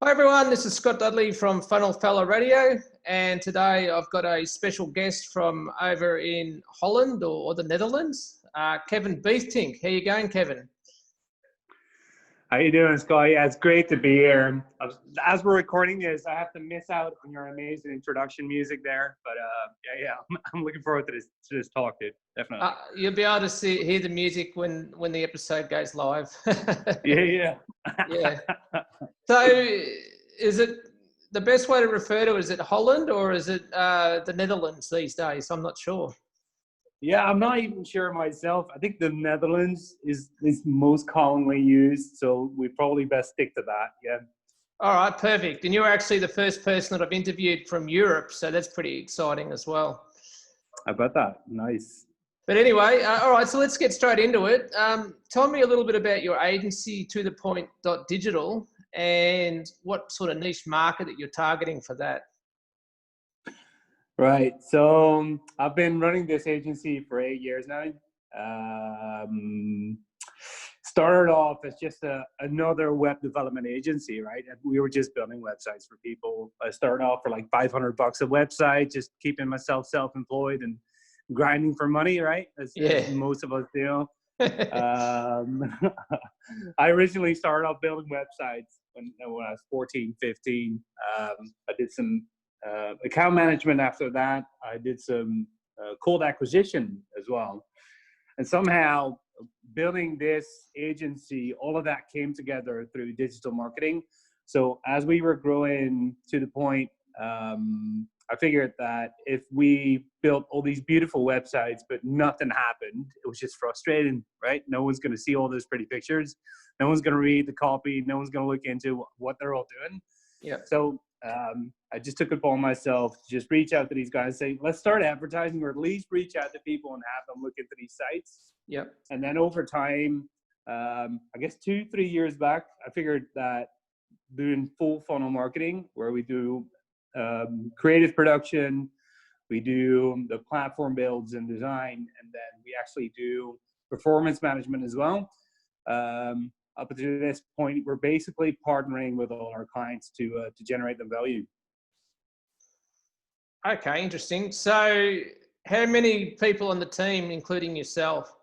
Hi everyone, this is Scott Dudley from Funnel Fella Radio, and today I've got a special guest from over in Holland or the Netherlands, Kevin Beeftink. How you going, Kevin? How you doing, Scott? Yeah, it's great to be here. As we're recording this, I have to miss out on your amazing introduction music there, but I'm looking forward to this talk, dude. Definitely. You'll be able to hear the music when the episode goes live. Yeah. Yeah. So, is it the best way to refer to it? Is it Holland or is it the Netherlands these days? I'm not sure. Yeah, I'm not even sure myself. I think the Netherlands is most commonly used, so we probably best stick to that. Yeah. All right, perfect. And you're actually the first person that I've interviewed from Europe, so that's pretty exciting as well. How about that? Nice. But anyway, all right, so let's get straight into it. Tell me a little bit about your agency, To The Point Digital, and what sort of niche market that you're targeting for that. Right. So I've been running this agency for 8 years now. Started off as just another web development agency, right? And we were just building websites for people. I started off for like $500 a website, just keeping myself self-employed and grinding for money, right? As most of us do. I originally started off building websites when I was 14, 15. I did some account management after that. I did some cold acquisition as well. And somehow building this agency, all of that came together through digital marketing. So as we were growing To The Point, I figured that if we built all these beautiful websites, but nothing happened, it was just frustrating, right? No one's going to see all those pretty pictures. No one's going to read the copy. No one's going to look into what they're all doing. Yeah. So I just took it upon myself to just reach out to these guys and say, let's start advertising, or at least reach out to people and have them look into these sites. Yeah. And then over time, I guess 2-3 years back, I figured that doing full funnel marketing, where we do creative production, we do the platform builds and design, and then we actually do performance management as well. Up to this point, we're basically partnering with all our clients to generate the value. Okay, interesting. So how many people on the team, including yourself?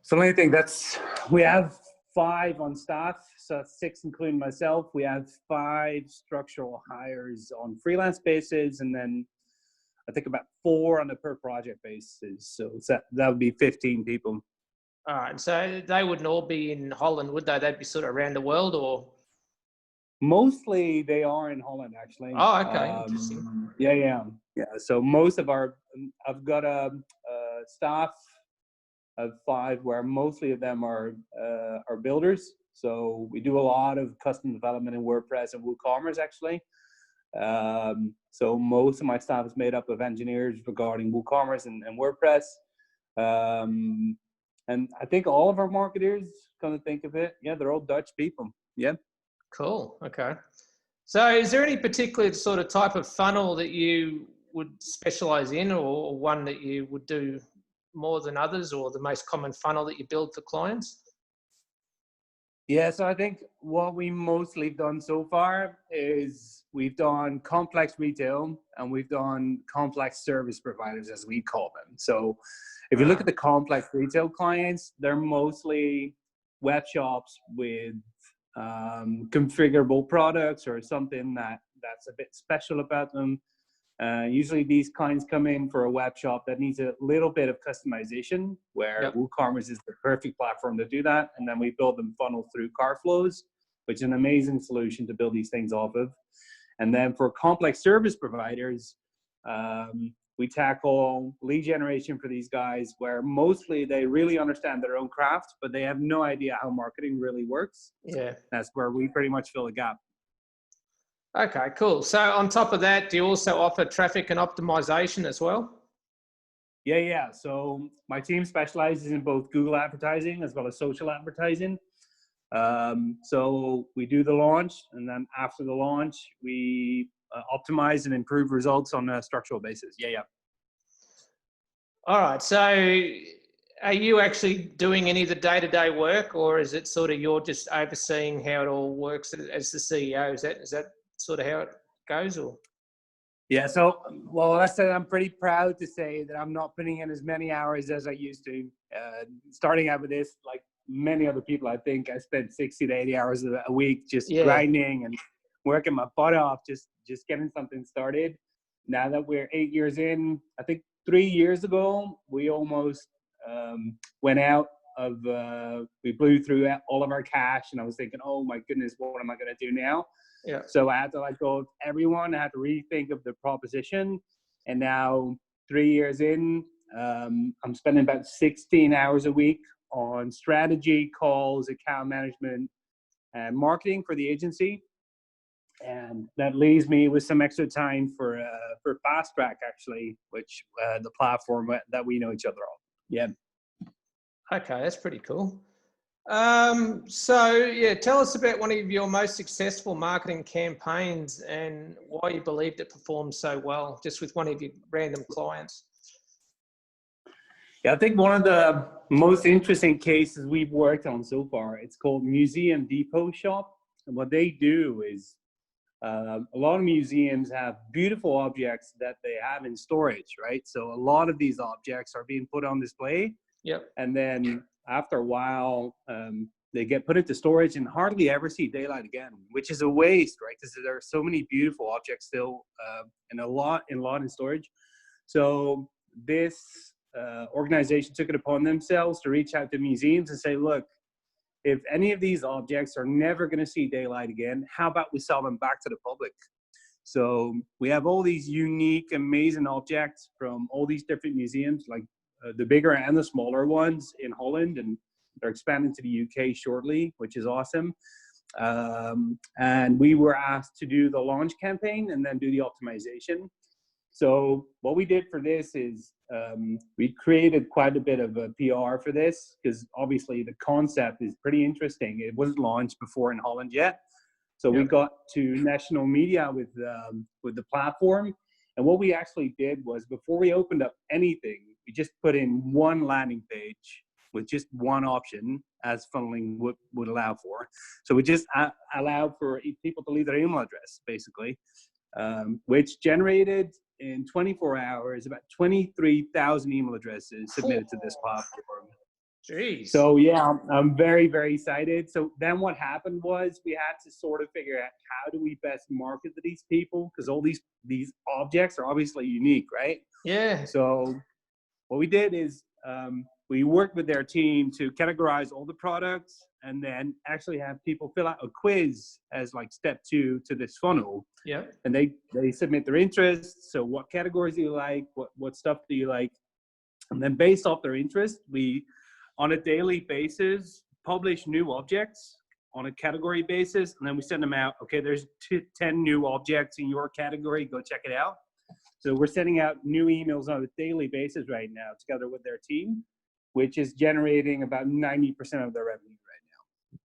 So let me think, we have 5 on staff, so that's 6 including myself. We have 5 structural hires on freelance basis, and then I think about 4 on a per project basis. So that would be 15 people. All right, so they wouldn't all be in Holland, would they? They'd be sort of around the world, or? Mostly they are in Holland, actually. Oh, okay, interesting. Yeah. So most of I've got a staff of 5 where mostly of them are builders. So we do a lot of custom development in WordPress and WooCommerce, actually. So most of my staff is made up of engineers regarding WooCommerce and WordPress. And I think all of our marketers, come to think of it, yeah, they're all Dutch people. Yeah. Cool. Okay. So is there any particular sort of type of funnel that you would specialize in, or one that you would do more than others, or the most common funnel that you build for clients? Yeah, so I think what we mostly done so far is we've done complex retail and we've done complex service providers, as we call them. So if you look at the complex retail clients, they're mostly web shops with configurable products or something that's a bit special about them. Usually these clients come in for a web shop that needs a little bit of customization, where WooCommerce is the perfect platform to do that. And then we build them funnel through Carflows, which is an amazing solution to build these things off of. And then for complex service providers, we tackle lead generation for these guys, where mostly they really understand their own craft, but they have no idea how marketing really works. Yeah. That's where we pretty much fill the gap. Okay, cool. So on top of that, do you also offer traffic and optimization as well? Yeah. So my team specializes in both Google advertising as well as social advertising. So we do the launch, and then after the launch, we optimize and improve results on a structural basis. Yeah. All right. So are you actually doing any of the day-to-day work, or is it sort of you're just overseeing how it all works as the CEO? Is that sort of how it goes, or? Yeah, so, well, I said I'm pretty proud to say that I'm not putting in as many hours as I used to. Starting out with this, like many other people, I think I spent 60 to 80 hours a week just grinding and working my butt off, just getting something started. Now that we're 8 years in, I think 3 years ago, we almost went out of, we blew through all of our cash, and I was thinking, oh my goodness, what am I going to do now? Yeah. So I had to let go of everyone. I had to rethink of the proposition. And now 3 years in, I'm spending about 16 hours a week on strategy, calls, account management, and marketing for the agency. And that leaves me with some extra time for Fast Track, actually, which the platform that we know each other on. Yeah. Okay, that's pretty cool. So yeah, tell us about one of your most successful marketing campaigns and why you believed it performed so well, just with one of your random clients. Yeah, I think one of the most interesting cases we've worked on so far, it's called Museum Depot Shop. And what they do is a lot of museums have beautiful objects that they have in storage, right? So a lot of these objects are being put on display. Yep. And then after a while, they get put into storage and hardly ever see daylight again, which is a waste, right? Because there are so many beautiful objects still and a lot in storage. So this organization took it upon themselves to reach out to museums and say, look, if any of these objects are never going to see daylight again, how about we sell them back to the public? So we have all these unique, amazing objects from all these different museums, like the bigger and the smaller ones in Holland, and they're expanding to the UK shortly, which is awesome. And we were asked to do the launch campaign and then do the optimization. So what we did for this is we created quite a bit of a PR for this, because obviously the concept is pretty interesting. It wasn't launched before in Holland yet. So we got to national media with the platform. And what we actually did was, before we opened up anything, we just put in one landing page with just one option, as funneling would allow for. So we just allowed for people to leave their email address, basically, which generated in 24 hours about 23,000 email addresses submitted to this platform. Jeez. So yeah, I'm very, very excited. So then what happened was we had to sort of figure out, how do we best market to these people? Because all these objects are obviously unique, right? Yeah. So what we did is we worked with their team to categorize all the products, and then actually have people fill out a quiz as like step 2 to this funnel. Yeah. And they submit their interests. So what categories do you like? What stuff do you like? And then based off their interest, we, on a daily basis, publish new objects on a category basis. And then we send them out. Okay, there's 10 new objects in your category. Go check it out. So we're sending out new emails on a daily basis right now, together with their team, which is generating about 90% of their revenue right now.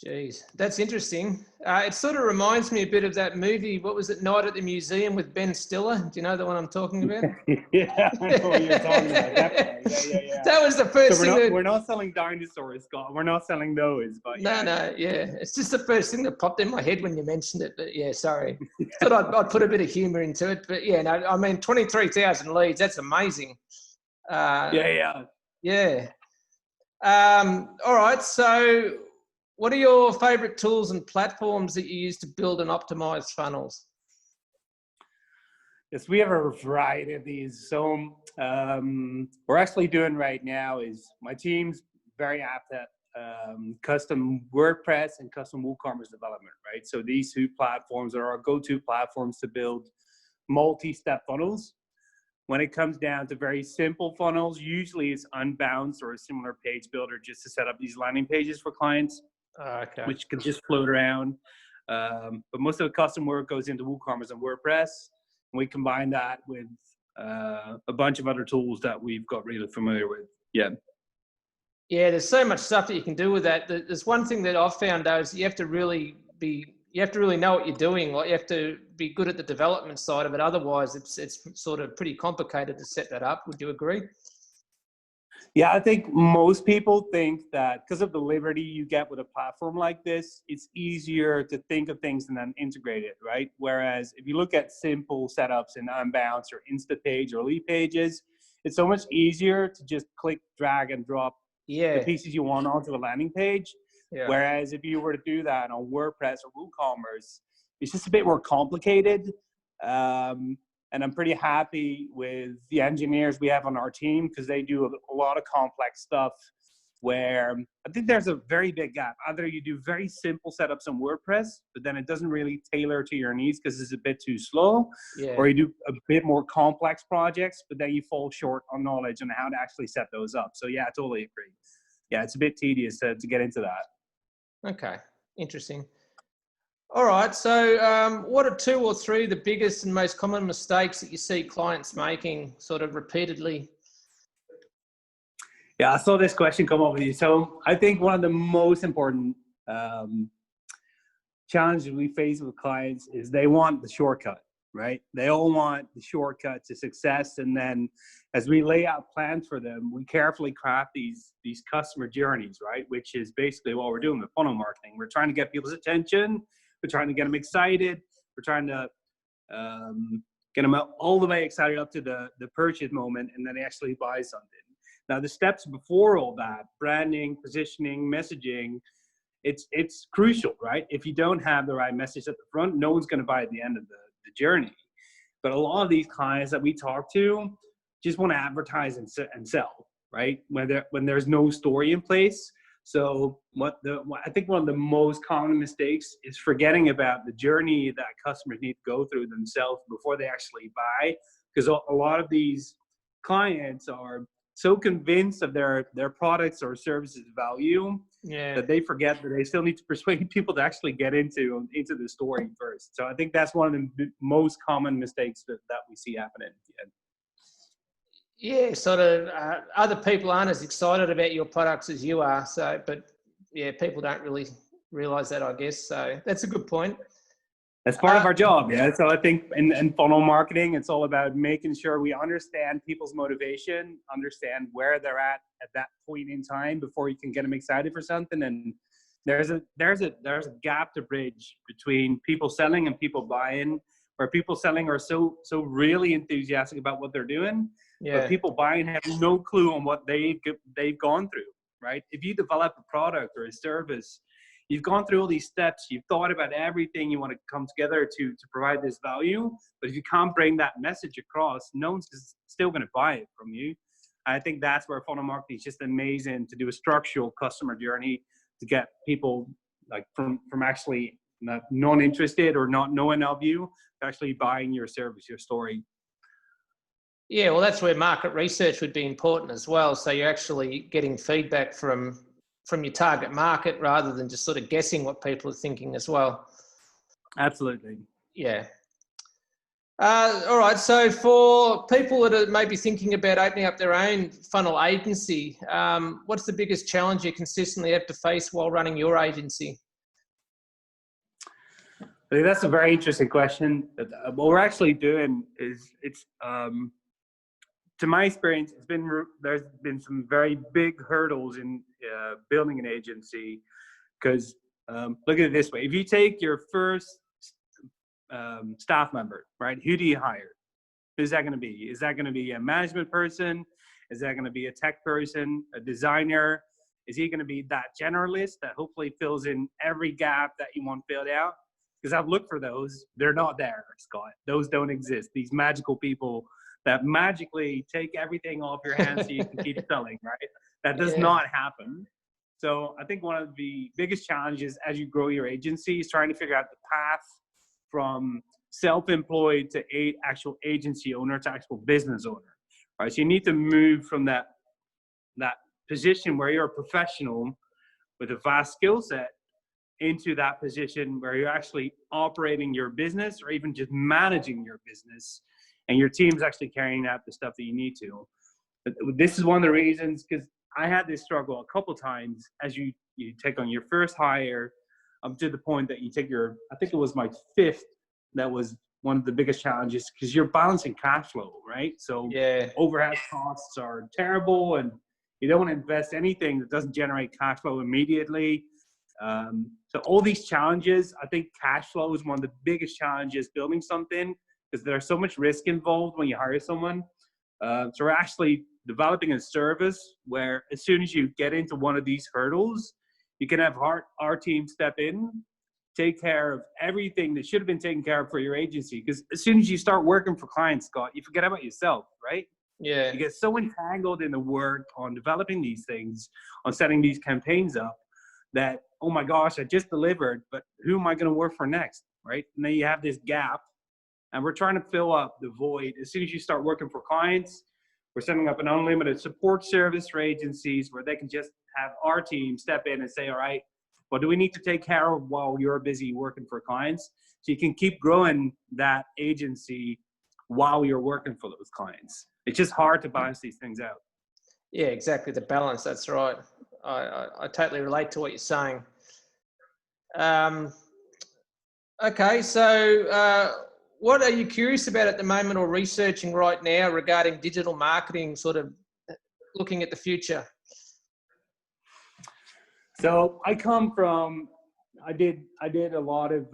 Jeez, that's interesting. It sort of reminds me a bit of that movie. What was it, Night at the Museum with Ben Stiller? Do you know the one I'm talking about? Yeah, I know what you're talking about. Definitely. Yeah. That was the first thing. We're not selling dinosaurs, Scott. We're not selling those. But No. It's just the first thing that popped in my head when you mentioned it. But yeah, sorry. Thought I'd put a bit of humor into it. But yeah, no, I mean, 23,000 leads. That's amazing. Yeah. All right. So, what are your favorite tools and platforms that you use to build and optimize funnels? Yes, we have a variety of these. So we're actually doing right now is, my team's very apt at custom WordPress and custom WooCommerce development, right? So these 2 platforms are our go-to platforms to build multi-step funnels. When it comes down to very simple funnels, usually it's Unbounce or a similar page builder, just to set up these landing pages for clients. Okay. Which can just float around. But most of the custom work goes into WooCommerce and WordPress. And we combine that with a bunch of other tools that we've got really familiar with. Yeah. Yeah, there's so much stuff that you can do with that. There's one thing that I've found, though, is you have to really know what you're doing. Like, you have to be good at the development side of it. Otherwise, it's sort of pretty complicated to set that up. Would you agree? Yeah, I think most people think that because of the liberty you get with a platform like this, it's easier to think of things and then integrate it, right? Whereas if you look at simple setups in Unbounce or Instapage or Lead Pages, it's so much easier to just click, drag, and drop the Yeah, pieces you want onto a landing page. yeah, Whereas if you were to do that on WordPress or WooCommerce, it's just a bit more complicated. And I'm pretty happy with the engineers we have on our team because they do a lot of complex stuff where I think there's a very big gap. Either you do very simple setups on WordPress, but then it doesn't really tailor to your needs because it's a bit too slow, yeah. or you do a bit more complex projects, but then you fall short on knowledge on how to actually set those up. So yeah, I totally agree. Yeah, it's a bit tedious to get into that. Okay, interesting. All right. So, what are two or three of the biggest and most common mistakes that you see clients making, sort of repeatedly? Yeah, I saw this question come up with you. So I think one of the most important challenges we face with clients is they want the shortcut, right? They all want the shortcut to success. And then as we lay out plans for them, we carefully craft these customer journeys, right? Which is basically what we're doing with funnel marketing. We're trying to get people's attention. We're trying to get them excited. We're trying to get them all the way excited up to the purchase moment, and then they actually buy something. Now, the steps before all that, branding, positioning, messaging, it's crucial, right? If you don't have the right message at the front, no one's going to buy at the end of the journey. But a lot of these clients that we talk to just want to advertise and sell, right? When there's no story in place. So I think one of the most common mistakes is forgetting about the journey that customers need to go through themselves before they actually buy. Because a lot of these clients are so convinced of their products or services value Yeah. that they forget that they still need to persuade people to actually get into the story first. So I think that's one of the most common mistakes that we see happening. Yeah, sort of. Other people aren't as excited about your products as you are. So, but yeah, people don't really realize that, I guess. So that's a good point. That's part of our job, yeah. So I think in funnel marketing, it's all about making sure we understand people's motivation, understand where they're at that point in time before you can get them excited for something. And there's a gap to bridge between people selling and people buying, where people selling are so really enthusiastic about what they're doing, Yeah. but people buying have no clue on what they've gone through, right? If you develop a product or a service, you've gone through all these steps. You've thought about everything you want to come together to provide this value. But if you can't bring that message across, no one's still going to buy it from you. I think that's where funnel marketing is just amazing, to do a structural customer journey to get people like from actually not non-interested or not knowing of you to actually buying your service, your story. Yeah, well, that's where market research would be important as well. So you're actually getting feedback from your target market rather than just sort of guessing what people are thinking as well. Absolutely. Yeah. All right. So for people that are maybe thinking about opening up their own funnel agency, what's the biggest challenge you consistently have to face while running your agency? I think that's a very interesting question. What we're actually doing is to my experience, there's been some very big hurdles in building an agency. Because look at it this way: if you take your first staff member, right? Who do you hire? Who's that going to be? Is that going to be a management person? Is that going to be a tech person, a designer? Is he going to be that generalist that hopefully fills in every gap that you want filled out? Because I've looked for those. They're not there, Scott. Those don't exist. These magical people that magically take everything off your hands so you can keep selling, right? That does not happen. So I think one of the biggest challenges as you grow your agency is trying to figure out the path from self-employed to actual agency owner to actual business owner, right? So you need to move from that position where you're a professional with a vast skill set into that position where you're actually operating your business or even just managing your business, and your team's actually carrying out the stuff that you need to. But this is one of the reasons, because I had this struggle a couple times as you take on your first hire, to the point that you take I think it was my fifth, that was one of the biggest challenges, because you're balancing cash flow, right? So overhead costs are terrible, and You don't want to invest anything that doesn't generate cash flow immediately. So all these challenges, I think cash flow is one of the biggest challenges building something, because there's so much risk involved when you hire someone. So we're actually developing a service where as soon as you get into one of these hurdles, you can have our team step in, take care of everything that should have been taken care of for your agency. Because as soon as you start working for clients, Scott, you forget about yourself, right? Yeah. You get so entangled in the work on developing these things, on setting these campaigns up, that, oh my gosh, I just delivered, but who am I going to work for next, right? And then you have this gap, and we're trying to fill up the void. As soon as you start working for clients, we're setting up an unlimited support service for agencies where they can just have our team step in and say, all right, what do we need to take care of while you're busy working for clients? So you can keep growing that agency while you're working for those clients. It's just hard to balance these things out. Yeah, exactly. The balance. That's right. I totally relate to what you're saying. Okay, so what are you curious about at the moment or researching right now regarding digital marketing, sort of looking at the future? So I come from, I did a lot of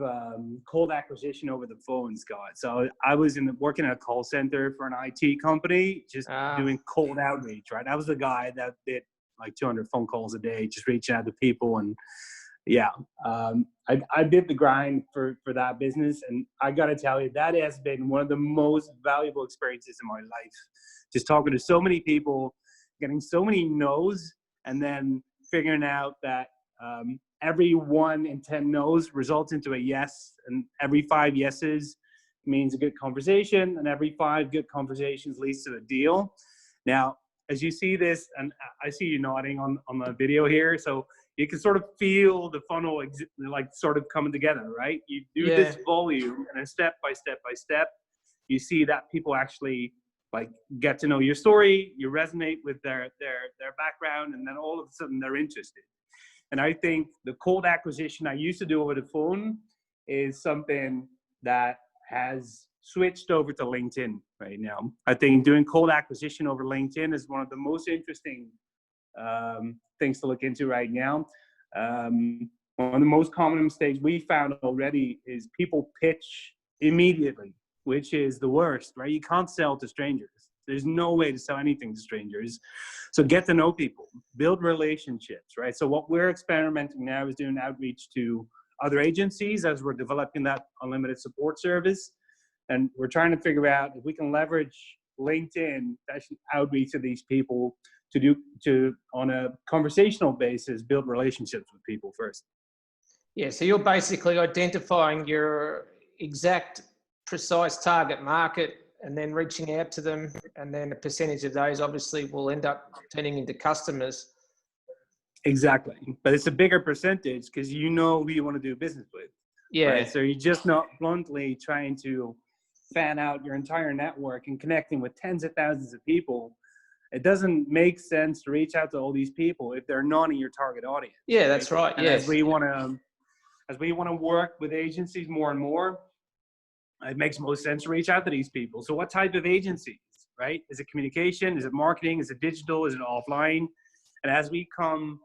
cold acquisition over the phone, Scott. So I was working in a call center for an IT company, just doing cold outreach, right? I was the guy that did like 200 phone calls a day, just reaching out to people. And yeah, I did the grind for that business. And I got to tell you, that has been one of the most valuable experiences in my life. Just talking to so many people, getting so many no's, and then figuring out that every 1 in 10 no's results into a yes, and every 5 yeses means a good conversation, and every 5 good conversations leads to a deal. Now, as you see this, and I see you nodding on the video here, so you can sort of feel the funnel like sort of coming together, right? You do this volume, and then step by step by step, you see that people actually like get to know your story, you resonate with their background, and then all of a sudden they're interested. And I think the cold acquisition I used to do over the phone is something that has switched over to LinkedIn right now. I think doing cold acquisition over LinkedIn is one of the most interesting things to look into right now. One of the most common mistakes we found already is people pitch immediately, which is the worst, right? You can't sell to strangers. There's no way to sell anything to strangers. So get to know people, build relationships, right? So what we're experimenting now is doing outreach to other agencies as we're developing that unlimited support service. And we're trying to figure out if we can leverage LinkedIn to actually outreach to these people to on a conversational basis, build relationships with people first. Yeah, so you're basically identifying your exact precise target market and then reaching out to them, and then a percentage of those obviously will end up turning into customers. Exactly, but it's a bigger percentage because you know who you want to do business with. Yeah. Right? So you're just not bluntly trying to fan out your entire network and connecting with tens of thousands of people. It doesn't make sense to reach out to all these people if they're not in your target audience. Yeah, that's right. And yes. as we want to work with agencies more and more, it makes most sense to reach out to these people. So what type of agencies, right? Is it communication? Is it marketing? Is it digital? Is it offline? And as we come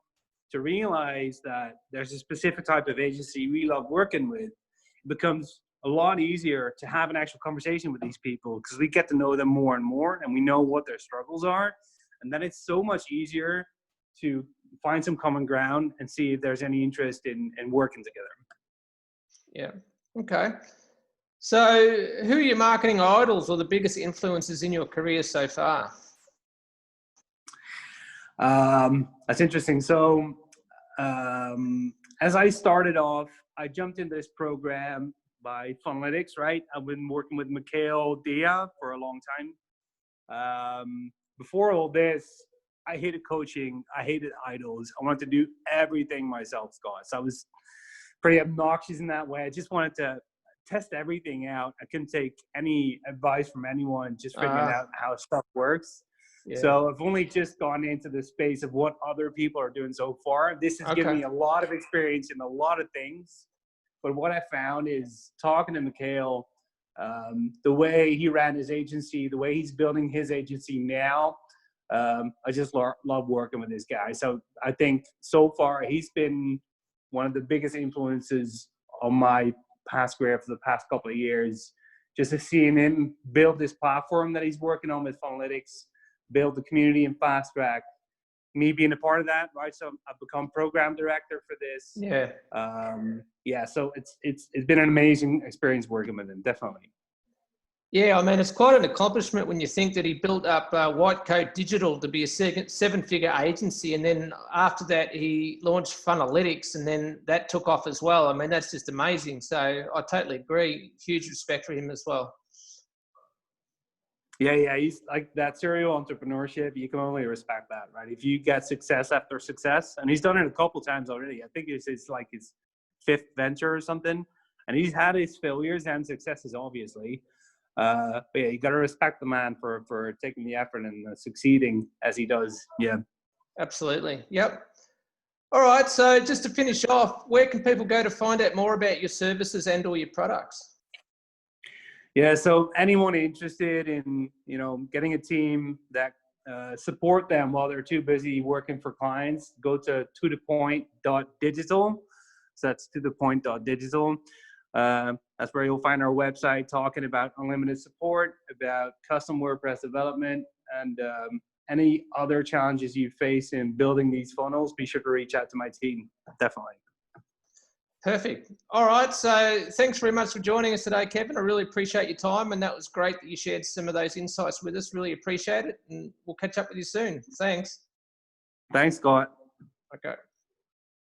to realize that there's a specific type of agency we love working with, it becomes a lot easier to have an actual conversation with these people because we get to know them more and more, and we know what their struggles are. And then it's so much easier to find some common ground and see if there's any interest in working together. Yeah. Okay. So who are your marketing idols or the biggest influences in your career so far? That's interesting. So as I started off, I jumped into this program by Funalytics, right? I've been working with Mikhail Dia for a long time. Before all this, I hated coaching. I hated idols. I wanted to do everything myself, Scott. So I was pretty obnoxious in that way. I just wanted to test everything out. I couldn't take any advice from anyone, just figuring out how stuff works. Yeah. So I've only just gone into the space of what other people are doing so far. This has given me a lot of experience in a lot of things. But what I found is talking to Mikhail, the way he ran his agency, the way he's building his agency now, I just love working with this guy. So I think so far he's been one of the biggest influences on my past career for the past couple of years. Just to seeing him build this platform that he's working on with Funalytics, build the community in Fast Track, me being a part of that, right? So I've become program director for this. Yeah. Yeah. So it's been an amazing experience working with him, definitely. Yeah, I mean, it's quite an accomplishment when you think that he built up White Coat Digital to be a seven-figure agency, and then after that he launched Funalytics, and then that took off as well. I mean, that's just amazing. So I totally agree. Huge respect for him as well. Yeah, he's like that serial entrepreneurship. You can only respect that, right? If you get success after success, and he's done it a couple times already. I think it's like his 5th venture or something, and he's had his failures and successes, obviously. But yeah, you got to respect the man for taking the effort and succeeding as he does. Yeah, absolutely. Yep. All right. So just to finish off, where can people go to find out more about your services and or your products? Yeah. So anyone interested in getting a team that support them while they're too busy working for clients, go to tothepoint.digital. So that's tothepoint.digital. That's where you'll find our website talking about unlimited support, about custom WordPress development, and any other challenges you face in building these funnels. Be sure to reach out to my team. Definitely. Perfect. All right. So thanks very much for joining us today, Kevin. I really appreciate your time, and that was great that you shared some of those insights with us. Really appreciate it, and we'll catch up with you soon. Thanks. Thanks, Scott. Okay.